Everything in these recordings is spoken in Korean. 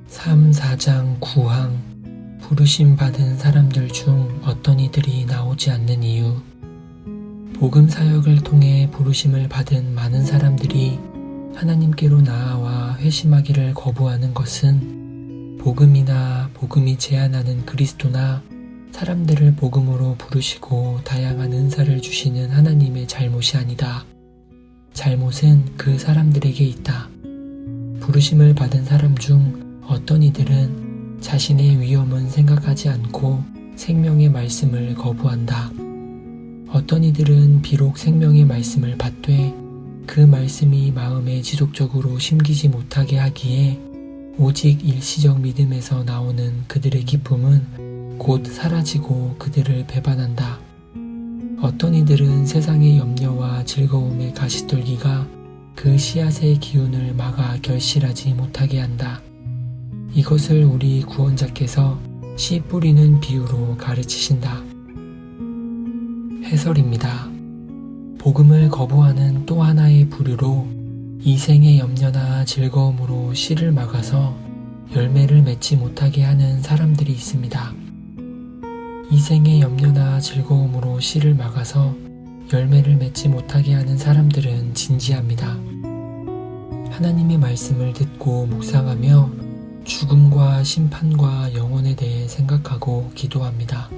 삶 4장 9항 부르심 받은 사람들 중 어떤 이들이 나오지 않는 이유. 복음 사역을 통해 부르심을 받은 많은 사람들이 하나님께로 나아와 회심하기를 거부하는 것은 복음이나 복음이 제안하는 그리스도나 사람들을 복음으로 부르시고 다양한 은사를 주시는 하나님의 잘못이 아니다. 잘못은 그 사람들에게 있다. 부르심을 받은 사람 중 어떤 이들은 자신의 위험은 생각하지 않고 생명의 말씀을 거부한다. 어떤 이들은 비록 생명의 말씀을 받되 그 말씀이 마음에 지속적으로 심기지 못하게 하기에 오직 일시적 믿음에서 나오는 그들의 기쁨은 곧 사라지고 그들을 배반한다. 어떤 이들은 세상의 염려와 즐거움의 가시떨기가 그 씨앗의 기운을 막아 결실하지 못하게 한다. 이것을 우리 구원자께서 씨 뿌리는 비유로 가르치신다. 해설입니다. 복음을 거부하는 또 하나의 부류로 이생의 염려나 즐거움으로 씨를 막아서 열매를 맺지 못하게 하는 사람들이 있습니다. 이생의 염려나 즐거움으로 씨를 막아서 열매를 맺지 못하게 하는 사람들은 진지합니다. 하나님의 말씀을 듣고 묵상하며 죽음과 심판과 영혼에 대해 생각하고 기도합니다.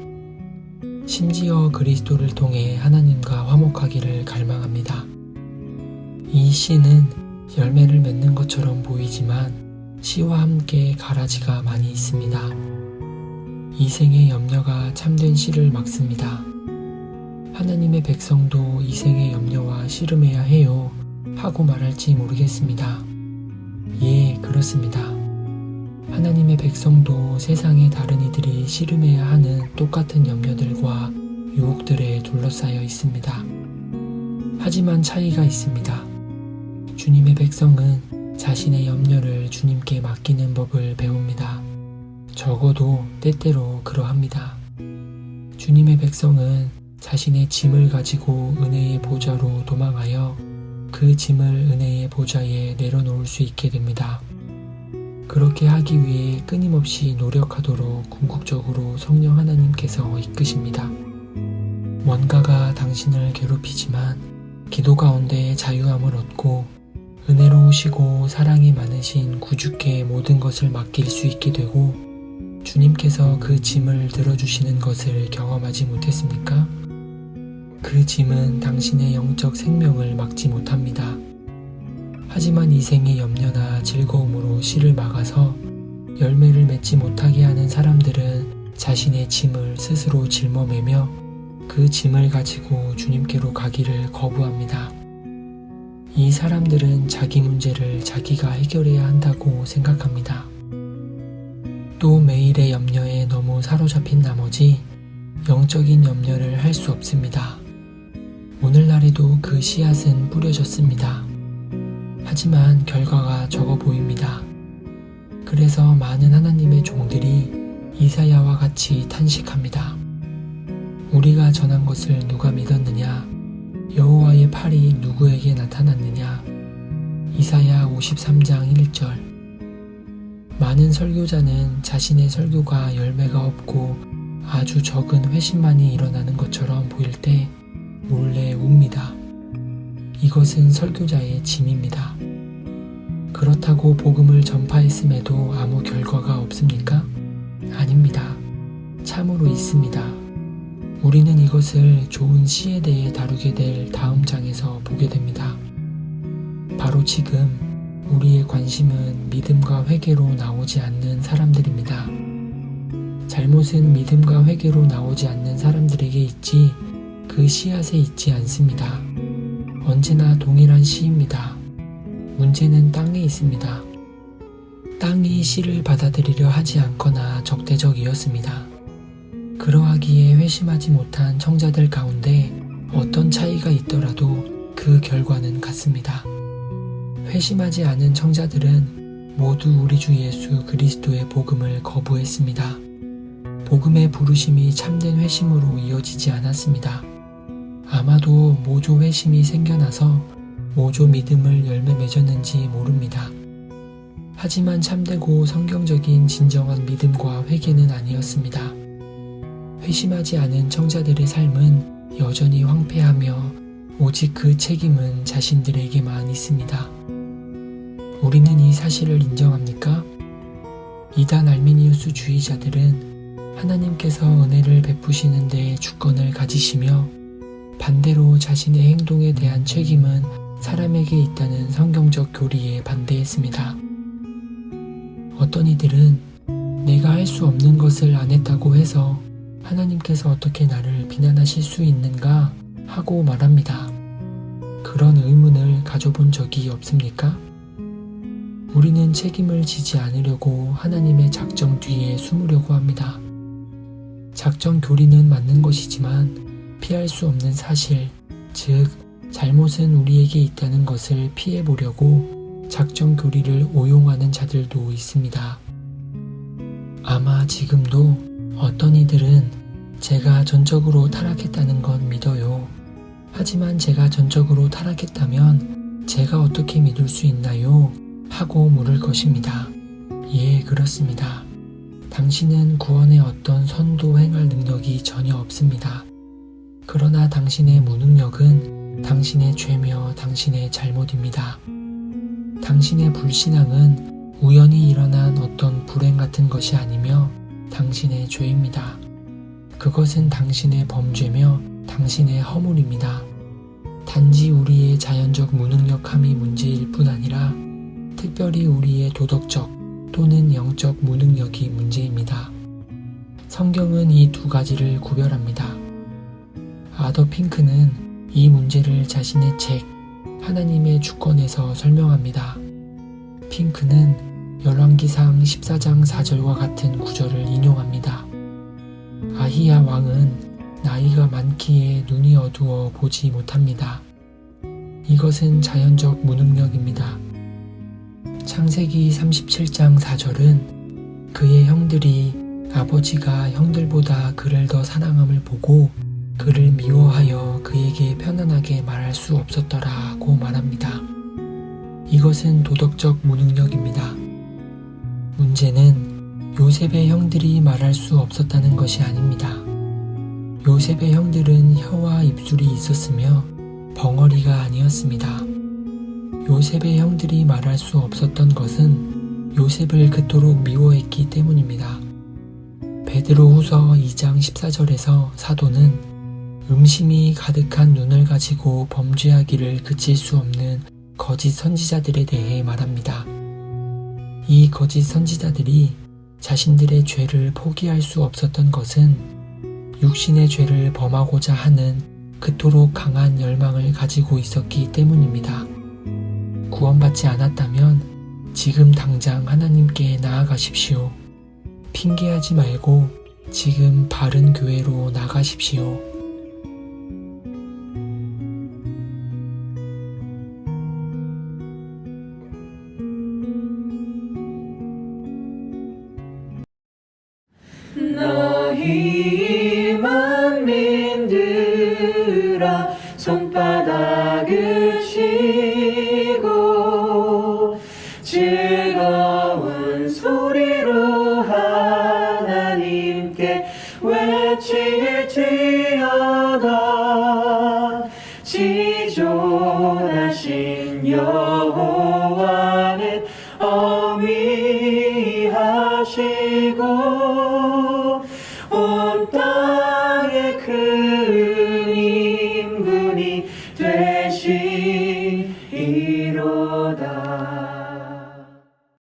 심지어 그리스도를 통해 하나님과 화목하기를 갈망합니다. 이 씨는 열매를 맺는 것처럼 보이지만 씨와 함께 가라지가 많이 있습니다. 이생의 염려가 참된 씨를 막습니다. 하나님의 백성도 이생의 염려와 씨름해야 해요 하고 말할지 모르겠습니다. 예, 그렇습니다. 하나님의 백성도 세상의 다른 이들이 씨름해야 하는 똑같은 염려들과 유혹들에 둘러싸여 있습니다. 하지만 차이가 있습니다. 주님의 백성은 자신의 염려를 주님께 맡기는 법을 배웁니다. 적어도 때때로 그러합니다. 주님의 백성은 자신의 짐을 가지고 은혜의 보좌로 도망하여 그 짐을 은혜의 보좌에 내려놓을 수 있게 됩니다. 그렇게 하기 위해 끊임없이 노력하도록 궁극적으로 성령 하나님께서 이끄십니다. 뭔가가 당신을 괴롭히지만 기도 가운데 자유함을 얻고 은혜로우시고 사랑이 많으신 구주께 모든 것을 맡길 수 있게 되고 주님께서 그 짐을 들어주시는 것을 경험하지 못했습니까? 그 짐은 당신의 영적 생명을 막지 못합니다. 하지만 이생의 염려나 즐거움으로 씨를 막아서 열매를 맺지 못하게 하는 사람들은 자신의 짐을 스스로 짊어매며 그 짐을 가지고 주님께로 가기를 거부합니다. 이 사람들은 자기 문제를 자기가 해결해야 한다고 생각합니다. 또 매일의 염려에 너무 사로잡힌 나머지 영적인 염려를 할 수 없습니다. 오늘날에도 그 씨앗은 뿌려졌습니다. 하지만 결과가 적어 보입니다. 그래서 많은 하나님의 종들이 이사야와 같이 탄식합니다. 우리가 전한 것을 누가 믿었느냐? 여호와의 팔이 누구에게 나타났느냐? 이사야 53장 1절. 많은 설교자는 자신의 설교가 열매가 없고 아주 적은 회심만이 일어나는 것처럼 보일 때 몰래 웁니다. 이것은 설교자의 짐입니다. 그렇다고 복음을 전파했음에도 아무 결과가 없습니까? 아닙니다. 참으로 있습니다. 우리는 이것을 좋은 시에 대해 다루게 될 다음 장에서 보게 됩니다. 바로 지금 우리의 관심은 믿음과 회개로 나오지 않는 사람들입니다. 잘못은 믿음과 회개로 나오지 않는 사람들에게 있지 그 씨앗에 있지 않습니다. 언제나 동일한 씨입니다. 문제는 땅에 있습니다. 땅이 씨를 받아들이려 하지 않거나 적대적이었습니다. 그러하기에 회심하지 못한 청자들 가운데 어떤 차이가 있더라도 그 결과는 같습니다. 회심하지 않은 청자들은 모두 우리 주 예수 그리스도의 복음을 거부했습니다. 복음의 부르심이 참된 회심으로 이어지지 않았습니다. 아마도 모조 회심이 생겨나서 모조 믿음을 열매 맺었는지 모릅니다. 하지만 참되고 성경적인 진정한 믿음과 회개는 아니었습니다. 회심하지 않은 청자들의 삶은 여전히 황폐하며 오직 그 책임은 자신들에게만 있습니다. 우리는 이 사실을 인정합니까? 이단 알미니우스 주의자들은 하나님께서 은혜를 베푸시는 데 주권을 가지시며 반대로 자신의 행동에 대한 책임은 사람에게 있다는 성경적 교리에 반대했습니다. 어떤 이들은 내가 할 수 없는 것을 안 했다고 해서 하나님께서 어떻게 나를 비난하실 수 있는가 하고 말합니다. 그런 의문을 가져본 적이 없습니까? 우리는 책임을 지지 않으려고 하나님의 작정 뒤에 숨으려고 합니다. 작정 교리는 맞는 것이지만 피할 수 없는 사실, 즉 잘못은 우리에게 있다는 것을 피해보려고 작정 교리를 오용하는 자들도 있습니다. 아마 지금도 어떤 이들은 제가 전적으로 타락했다는 건 믿어요. 하지만 제가 전적으로 타락했다면 제가 어떻게 믿을 수 있나요? 하고 물을 것입니다. 예, 그렇습니다. 당신은 구원의 어떤 선도 행할 능력이 전혀 없습니다. 그러나 당신의 무능력은 당신의 죄며 당신의 잘못입니다. 당신의 불신앙은 우연히 일어난 어떤 불행 같은 것이 아니며 당신의 죄입니다. 그것은 당신의 범죄며 당신의 허물입니다. 단지 우리의 자연적 무능력함이 문제일 뿐 아니라 특별히 우리의 도덕적 또는 영적 무능력이 문제입니다. 성경은 이 두 가지를 구별합니다. 아더 핑크는 이 문제를 자신의 책 하나님의 주권에서 설명합니다. 핑크는 열왕기상 14장 4절과 같은 구절을 인용합니다. 아히야 왕은 나이가 많기에 눈이 어두워 보지 못합니다. 이것은 자연적 무능력입니다. 창세기 37장 4절은 그의 형들이 아버지가 형들보다 그를 더 사랑함을 보고 그를 미워하여 그에게 편안하게 말할 수 없었더라고 말합니다. 이것은 도덕적 무능력입니다. 문제는 요셉의 형들이 말할 수 없었다는 것이 아닙니다. 요셉의 형들은 혀와 입술이 있었으며 벙어리가 아니었습니다. 요셉의 형들이 말할 수 없었던 것은 요셉을 그토록 미워했기 때문입니다. 베드로후서 2장 14절에서 사도는 음심이 가득한 눈을 가지고 범죄하기를 그칠 수 없는 거짓 선지자들에 대해 말합니다. 이 거짓 선지자들이 자신들의 죄를 포기할 수 없었던 것은 육신의 죄를 범하고자 하는 그토록 강한 열망을 가지고 있었기 때문입니다. 구원받지 않았다면 지금 당장 하나님께 나아가십시오. 핑계하지 말고 지금 바른 교회로 나가십시오. 너희 만민들아 손바닥을 치고 즐거운 소리로 하나님께 외칠지어다. 지존하신 여호와는 어미하시고